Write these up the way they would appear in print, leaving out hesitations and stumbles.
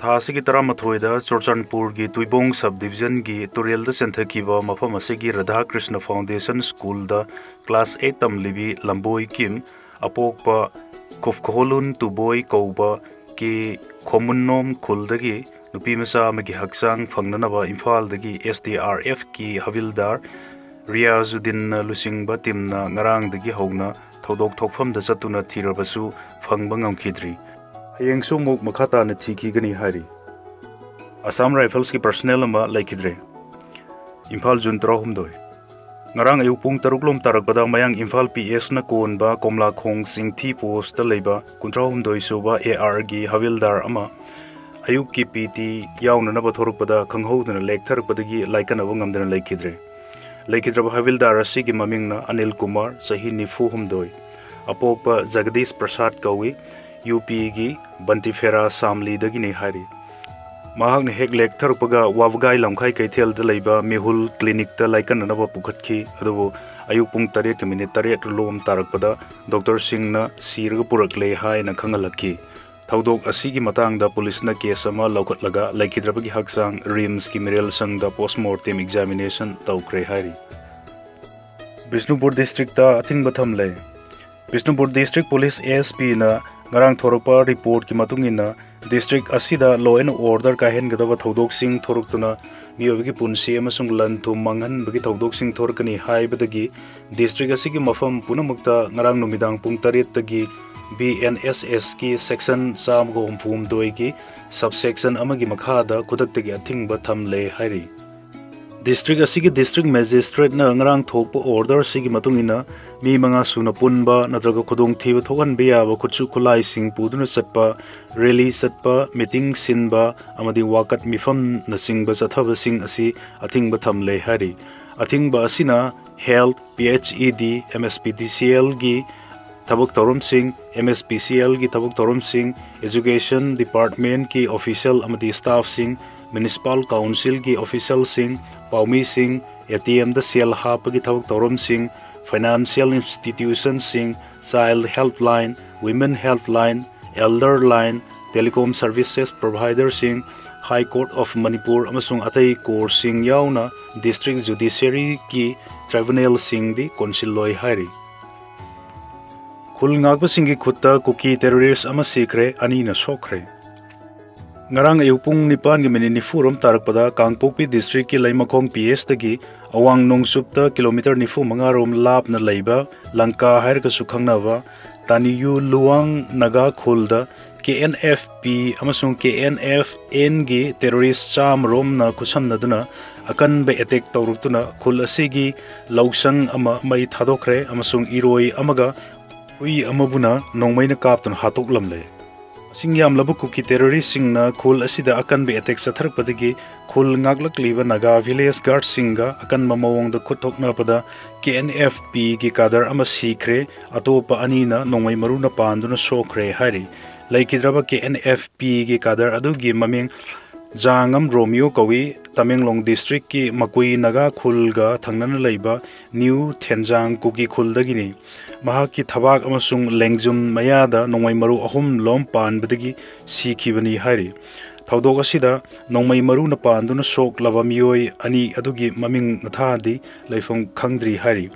थासी की तरामथोइदा चोरचनपुर की Tuibong sub division की तुरेल चंथकीबा मफम असिगी राधा कृष्ण फाउंडेशन स्कूल दा क्लास 8 तमलिबी लंबोई किम अपोकपा कुफखोलुन तुबोई कौबा की खोमुन्नोम खुलदगी नुपी मसा अमगी हक्सांग फंगननबा इम्फालदगी SDRF की हविलदार Riyazuddin लुसिंगबा टीमना ngarangdagi howna thodok thokfamda chatuna thirabasu fangba ngamkhidri Hayengsu muk makhata na thiki gani hari. Assam Rifles ki personnel ama laikidre. Imphal Jun Trahumdoi. Ngarang ayuk pung taruklom tarak badang mayang Imphal PS na kon ba komla khong sing thi post ta leiba kuntrahumdoi suba AR gi havildar ama ayuk ki PT yauna na bathoruk pada khanghodna lekthar padagi laikana ngamdana laikidre. Laikidra havildar asi gi maming na Anil Kumar sahi nifu humdoi. Apokpa Jagdish Prasad kawi UP gi Bantifera Samli dagi ne hari. Mahak ne hek lek tharpaga wavgai lamkhai kaithel da leiba mehul clinic ta laikan naba pukhatki adu ayuk pung 8 minute 8 lom tarakpada Dr Singh na sirga purak le hai na khangalaki. Thaudok asigi matang da police na case ama laukhatlaga laikidrabagi haksang RIMS ki Mirel sang da postmortem examination taukre hari. Bishnupur district ta athing batham le. Bishnupur district police ASP na ngarang thoropa report ki matungina district asida law and order ka hen gadaba thodok sing thoroktuna miyobagi punsi amasung lan thu manghan bagi thodok sing thorkani haibadagi district asigi mafam punamukta ngarang numidang pung 8 tagi BNSS ki section sam go humphum doi ki subsection amagi makhada kudaktagi athingba thamle hari district asigi district magistrate na ngarang thokpa order sigi matungina mi manga suna punba natraga khudong thiba thokan biya ba khutsu khulai sing puduna chatpa rally chatpa meeting sinba amadi wakat mifam na singba chathaba sing asi athingba thamle hari athingba asina health PHED MSPDCL gi thabuk torum sing MSPCL gi thabuk torum sing education department ki official amadi staff sing municipal council ki official sing paumi sing ATM da sel hap gi thabuk torum sing financial institutions sing child helpline women helpline elder line telecom services provider sing high court of Manipur amasung atai court sing yauna district judiciary ki tribunal sing di council loi hari khul ngakpa sing gi khutta kuki terrorist ama sikre ani na sokre ngarang ayupung nipan gi meni nifurum tarakpada kangpokpi district ki laimakhong PS tagi awang nongsup kilometer nifu mangarom lap na leiba langka hair ka sukhangnaba taniyu luang naga khulda KNFP amasung KNFN gi terrorist cham rom na khusam naduna akan be attack tawruktuna khul asigi lausang ama mai thadokre amasung iroi amaga hui amabuna nongmaina kaptun hatok lamle singyam labuku ki terrorist singna khul asida akan be attack satharpadagi khul ngaglak liba naga village guard singa akan mamawong da khuthokna pada KNFP gi kadar ama sikre atopa anina nongmai maruna panduna sokre hari laikidraba KNFP gi kadar adugi maming Jangam Romeo kawi Tamenglong district ki Makui naga khulga thangnana leiba new Thenjang kuki khuldagini mahaki thabak amasung lengjum mayada nongmai maru ahum lom pan badagi sikhibani hari thaudok asida nongmai maru na panduna sok laba miyoi ani adugi maming nathadi leifong khangdri hari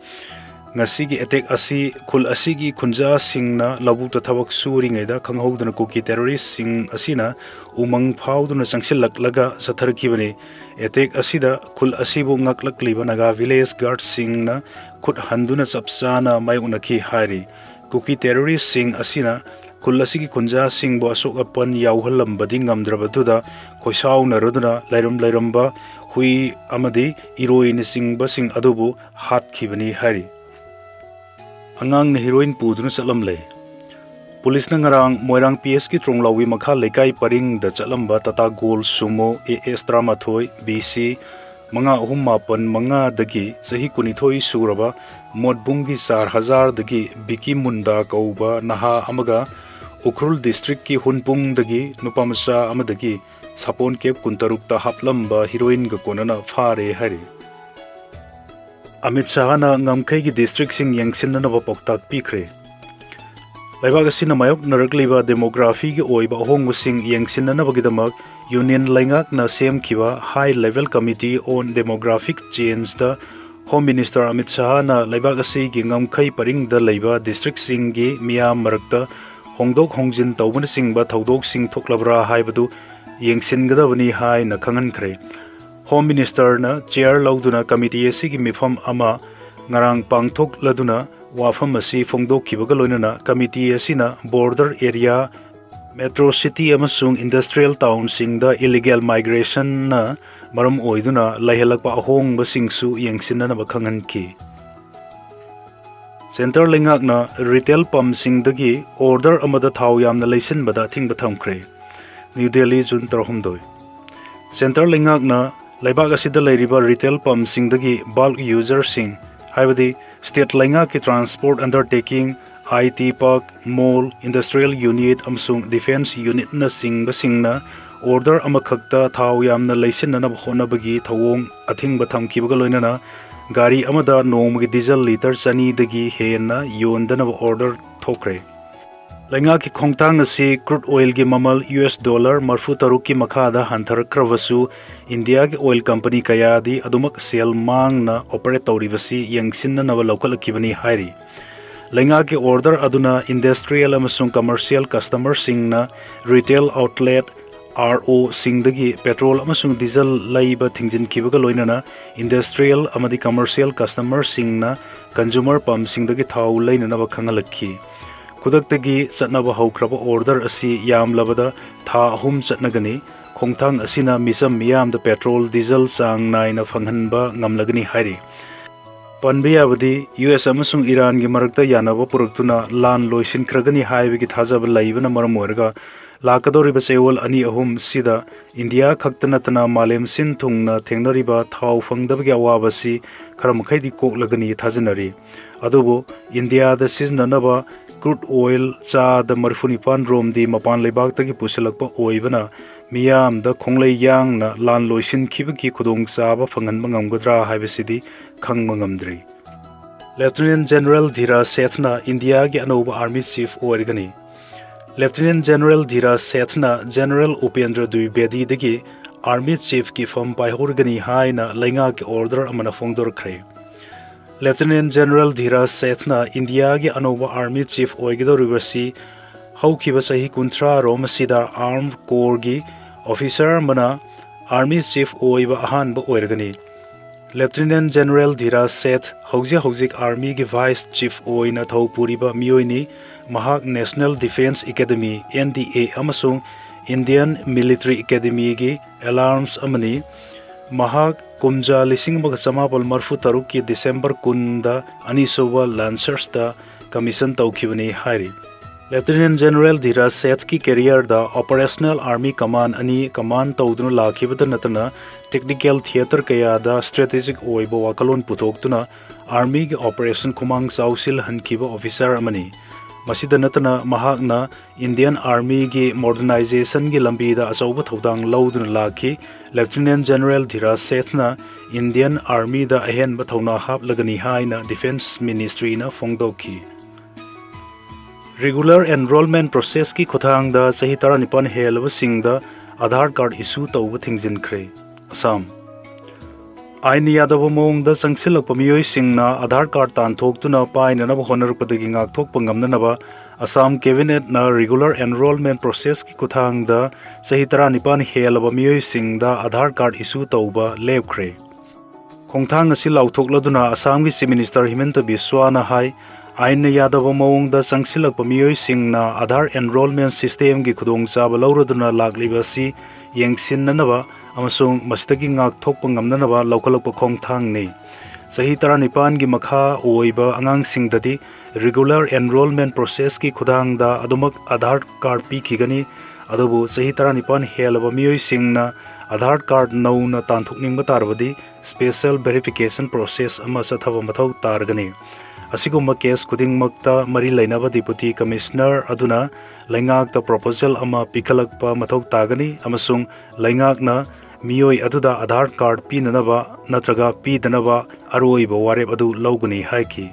ngasigi attack asi khul asigi khunja singna labukta thabak suri ngaida khanghoduna kuki terrorist sing asina umang phauduna changsilak laga satharkibani attack asida khul asibu ngaklak liba naga village guard singna khut handuna chapchana mayunaki hari kuki terrorist sing asina khul asigi khunja sing bo asok apan yauhalam badi ngamdrabaduda khoisauna roduna lairamba hui amadi heroine sing basing adubu hat khibani hari angang na heroine puduna chalamle police na ngarang moirang PS ki tronglauwi makha lekai paring da chalamba tata gold sumo AS Tramathoi BC manga ahum mapan manga dagi sahi kunithoi suraba modbungi 4000 dagi biki munda kauba naha amaga ukrul district ki hunpung dagi nupamsa amadagi sapon kep kuntarukta haplamba heroine ga konana fare hari Amit Shah na ngamkai ki district sing yangsin na ba poktak pikre Laibak asina mayoknarꯛꯂꯤꯕ demography-ꯒꯤ ꯑꯣꯏꯕ ꯑꯍꯣꯡꯕꯁꯤꯡ ꯌꯦꯡꯁꯤꯟꯅꯅꯕꯒꯤꯗꯃꯛ union ꯂꯩꯉꯥꯛꯅ ꯁꯦꯝꯈꯤꯕ High Level Committee on Demographic Change-ꯗ Home Minister Amit Shahna laibak asigi ngamkhai paringda leiba districtsinggi miyam marakta hongdok hongjin tawbanasingba thawdoksing thoklabra haibadu yengsingadabani haina khangankhre. Home Minister na chair lauduna committee asigi mifam ama ngarang pangthokladuna wafam asi phongdokhibaga loinana committee asina border area metro city amasung industrial town singda illegal migration na maram oiduna laihelakpa ahongba singsu yengsinanaba khanganki. Center lengakna retail pump singdagi order amada thau yamna laisinbada thingba thamkhre. New Delhi June 3. Center lengakna laibak asida leiriba retail pump singdagi bulk user sing haibadi state lengaki transport undertaking IT park mall industrial unit amsung defense unit na singba singna order amakhakta thau yamna laisinana honabagi thawong athingba thamkibaga loinana gari amada nomgi diesel liter chani dagi hena yondana order thokre. Lengaki khongtang asi crude oil gi mamal $40 marfu taruki makhada hantharakravasu India gi oil company kayadi adumak sel mangna operate tawribasi yengsinna nawa lokalakibani hairi. Lengaki order aduna industrial amasung commercial customer singna retail outlet RO singdagi petrol amasung diesel laiba thingjin kibaga loinana industrial amadi commercial customer singna consumer pump singdagi thau lainana ba khangalakhi. Kudaktagi chatnaba haukraba order asi yam labada tha ahum chatnagani khongthang asina misam miyam da petrol diesel sang naina phanghanba ngamlagani hairi. Panbiyabadi US amasung Iran gi marakta yanaba puraktuna lan loisin kragani haibagi thajaba laibana maram oiraga lakadoriba sewol ani ahum sida India khaktanatana malem sin thungna thengnariba thau phangdabagi awabasi kharamkhaidi koklagani thajanari. Adubo India da siznanaba crude oil cha da marfunipan rom di mapan leibak tagi pusilakpa oibana miyam da khonglei yang na lan loisin khibaki khudong chaba phangan mangamgadra haibasidi khangma ngamdri. Lieutenant General Dhira Sethna India gi anoba army chief oirgani. Lieutenant General Dhira Sethna General Upendra Dwivedi dagi army chief ki fam paihorgani haina lenga ki order amana phongdor khre. Lieutenant General Dhira Sethna India gi anoba army chief oigido riversi haukiba sahi kuntra romasida armed corps gi officer mana army chief oiba ahanba oirgani. Lieutenant General Dhira Seth hauzik army gi vice chief oina thaupuriba miyoini mahak National Defense Academy NDA amasung Indian Military Academy gi alarms amani mahak kumja lising magasama marfu taruki December kunda anisoba Lancers da commission tawkibani hairi. Lieutenant General Dhira Seth ki career da operational army command ani command tawduna lakhibada natana technical theater kaya da strategic oiba wakalon putoktuna army gi operation khumang chausil hankiba officer amani. Masida natana mahakna Indian Army gi modernization gi lambi da achauba thodang lauduna lakhi. Lieutenant General Dhira Sethna Indian Army da ahenba thona hap lagani haina Defense Ministry na phongdokhi. Regular enrollment process ki khothang da sahi tara nipan helaba singda Aadhaar card issue tawba thingjin khre. Assam Aini yadaba mong da sangsilak pamiyoi singna Aadhaar card tan thoktuna paina na honarpadagi ngak thok pangamna naba Assam cabinet na regular enrollment process ki kuthang da sahi tara nipan helaba miyoi singda Aadhaar card issue tawba lepkhre. Khongthang asi lauthokladuna Assam gi Chief Minister Himanta Biswa na hai aina yadaba mong da sangsilak pamiyoi singna Aadhaar enrollment system gi khudong chaba lauraduna lakliba si yengsinnanaba amasung masitagi ngak thokpa ngamnanaba laukalakpa khongthang ni. Sahi tara nipan gi makha oiba angang singdadi regular enrollment process ki khudang da adumak Aadhaar card pi khigani adubu sahi tara nipan helaba miyoi singna Aadhaar card nauna tanthokningba tarbadi special verification process ama sathaba mathau targani. Asigumba case kudingmakta mari lainaba deputy commissioner aduna laingakta proposal ama pikhalakpa mathau tagani amasung laingakna miyoi aduda Aadhaar card pinanaba natraga pidanaba aroiba wareb adu laugani haiki.